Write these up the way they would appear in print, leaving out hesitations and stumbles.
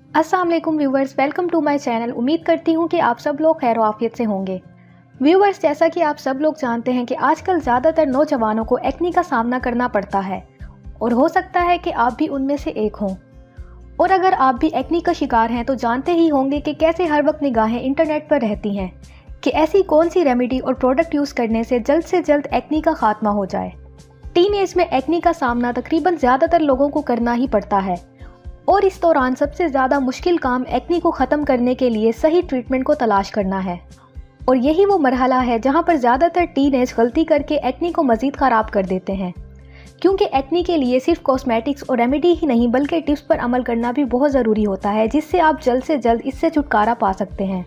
अस्सलाम वालेकुम viewers, welcome to my channel. उम्मीद करती हूँ कि आप सब लोग खैर आफियत से होंगे। व्यूवर्स, जैसा कि आप सब लोग जानते हैं कि आजकल ज़्यादातर नौजवानों को एक्ने का सामना करना पड़ता है और हो सकता है कि आप भी उनमें से एक हों। और अगर आप भी एक्ने का शिकार हैं तो जानते ही होंगे कि कैसे हर वक्त निगाहें इंटरनेट पर रहती हैं कि ऐसी कौन सी रेमेडी और प्रोडक्ट यूज़ करने से जल्द एक्ने का खात्मा हो जाए। टीन एज में एक्ने का सामना तकरीबन ज़्यादातर लोगों को करना ही पड़ता है और इस दौरान सबसे ज़्यादा मुश्किल काम एक्ने को ख़त्म करने के लिए सही ट्रीटमेंट को तलाश करना है। और यही वो मरहला है जहां पर ज़्यादातर टीनेज गलती करके एक्ने को मज़ीद ख़राब कर देते हैं, क्योंकि एक्ने के लिए सिर्फ कॉस्मेटिक्स और रेमेडी ही नहीं बल्कि टिप्स पर अमल करना भी बहुत ज़रूरी होता है, जिससे आप जल्द से जल्द इससे छुटकारा पा सकते हैं।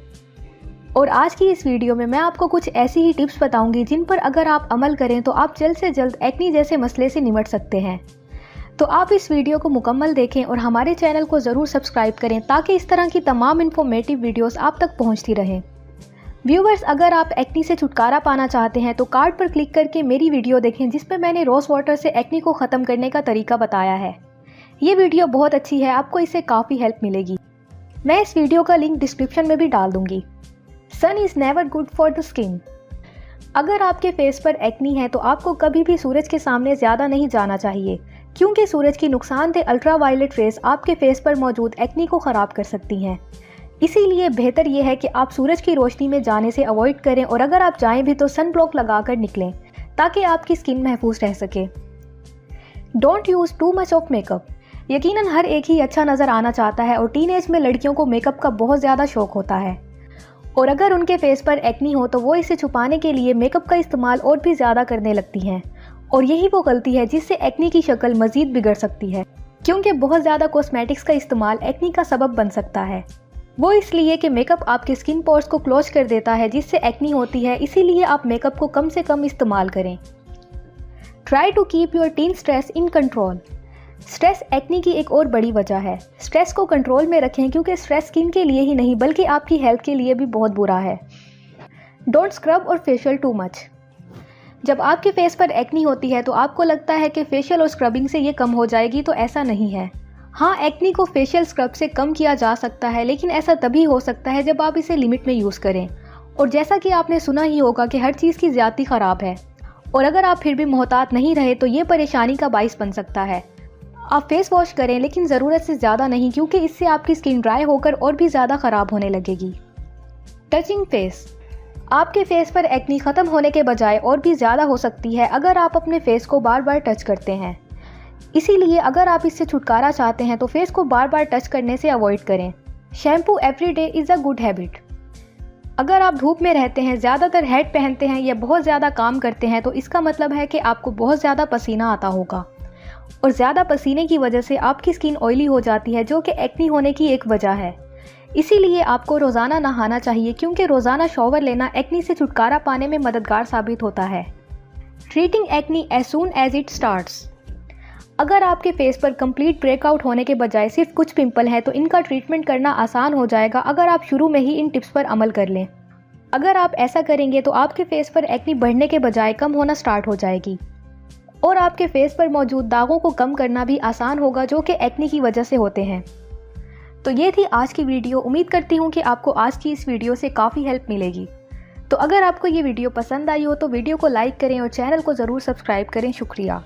और आज की इस वीडियो में मैं आपको कुछ ऐसी ही टिप्स बताऊंगी जिन पर अगर आप अमल करें तो आप जल्द से जल्द एक्ने जैसे मसले से निपट सकते हैं। तो आप इस वीडियो को मुकम्मल देखें और हमारे चैनल को ज़रूर सब्सक्राइब करें ताकि इस तरह की तमाम इन्फॉर्मेटिव वीडियोस आप तक पहुंचती रहें। व्यूवर्स, अगर आप एक्ने से छुटकारा पाना चाहते हैं तो कार्ड पर क्लिक करके मेरी वीडियो देखें जिसमें मैंने रोज़ वाटर से एक्ने को ख़त्म करने का तरीका बताया है। ये वीडियो बहुत अच्छी है, आपको इससे काफ़ी हेल्प मिलेगी। मैं इस वीडियो का लिंक डिस्क्रिप्शन में भी डाल दूँगी। Sun is never good for the skin. अगर आपके फेस पर एक्ने है तो आपको कभी भी सूरज के सामने ज़्यादा नहीं जाना चाहिए, क्योंकि सूरज की नुकसानदेह अल्ट्रावायलेट रेस आपके फेस पर मौजूद एक्ने को ख़राब कर सकती हैं। इसीलिए बेहतर यह है कि आप सूरज की रोशनी में जाने से अवॉइड करें और अगर आप जाएं भी तो सन ब्लॉक लगाकर निकलें ताकि आपकी स्किन महफूज रह सके। Don't use too much of makeup. यकीनन हर एक ही अच्छा नज़र आना चाहता है और टीनेज में लड़कियों को मेकअप का बहुत ज़्यादा शौक होता है, और अगर उनके फेस पर एक्ने हो तो वो इसे छुपाने के लिए मेकअप का इस्तेमाल और भी ज़्यादा करने लगती हैं। और यही वो गलती है जिससे एक्ने की शक्ल मज़ीद बिगड़ सकती है, क्योंकि बहुत ज़्यादा कॉस्मेटिक्स का इस्तेमाल एक्ने का सबब बन सकता है। वो इसलिए कि मेकअप आपके स्किन पोर्स को क्लोज कर देता है जिससे एक्ने होती है, इसीलिए आप मेकअप को कम से कम इस्तेमाल करें। Try to keep your teen stress in control. Stress acne की एक और बड़ी वजह है। स्ट्रेस को कंट्रोल में रखें, क्योंकि स्ट्रेस स्किन के लिए ही नहीं बल्कि आपकी हेल्थ के लिए भी बहुत बुरा है। डोंट स्क्रब और फेशियल टू मच। जब आपके फेस पर एक्ने होती है तो आपको लगता है कि फेशियल और स्क्रबिंग से ये कम हो जाएगी, तो ऐसा नहीं है। हाँ, एक्ने को फेशियल स्क्रब से कम किया जा सकता है, लेकिन ऐसा तभी हो सकता है जब आप इसे लिमिट में यूज़ करें। और जैसा कि आपने सुना ही होगा कि हर चीज़ की ज़्यादती ख़राब है, और अगर आप फिर भी मोहतात नहीं रहे तो ये परेशानी का बाइस बन सकता है। आप फेस वॉश करें, लेकिन ज़रूरत से ज़्यादा नहीं, क्योंकि इससे आपकी स्किन ड्राई होकर और भी ज़्यादा ख़राब होने लगेगी। Touching face. आपके फेस पर एक्ने ख़त्म होने के बजाय और भी ज़्यादा हो सकती है अगर आप अपने फेस को बार बार टच करते हैं। इसीलिए अगर आप इससे छुटकारा चाहते हैं तो फेस को बार बार टच करने से अवॉइड करें। Shampoo every day is a good habit. अगर आप धूप में रहते हैं, ज़्यादातर हेड पहनते हैं या बहुत ज़्यादा काम करते हैं तो इसका मतलब है कि आपको बहुत ज़्यादा पसीना आता होगा, और ज़्यादा पसीने की वजह से आपकी स्किन ऑयली हो जाती है, जो कि एक्ने होने की एक वजह है। इसीलिए आपको रोज़ाना नहाना चाहिए, क्योंकि रोज़ाना शॉवर लेना एक्ने से छुटकारा पाने में मददगार साबित होता है। Treating acne as soon as it starts. अगर आपके फेस पर कंप्लीट ब्रेकआउट होने के बजाय सिर्फ कुछ पिंपल हैं तो इनका ट्रीटमेंट करना आसान हो जाएगा अगर आप शुरू में ही इन टिप्स पर अमल कर लें। अगर आप ऐसा करेंगे तो आपके फेस पर एक्ने बढ़ने के बजाय कम होना स्टार्ट हो जाएगी, और आपके फेस पर मौजूद दागों को कम करना भी आसान होगा, जो कि एक्ने की वजह से होते हैं। तो ये थी आज की वीडियो। उम्मीद करती हूँ कि आपको आज की इस वीडियो से काफ़ी हेल्प मिलेगी। तो अगर आपको ये वीडियो पसंद आई हो तो वीडियो को लाइक करें और चैनल को ज़रूर सब्सक्राइब करें। शुक्रिया।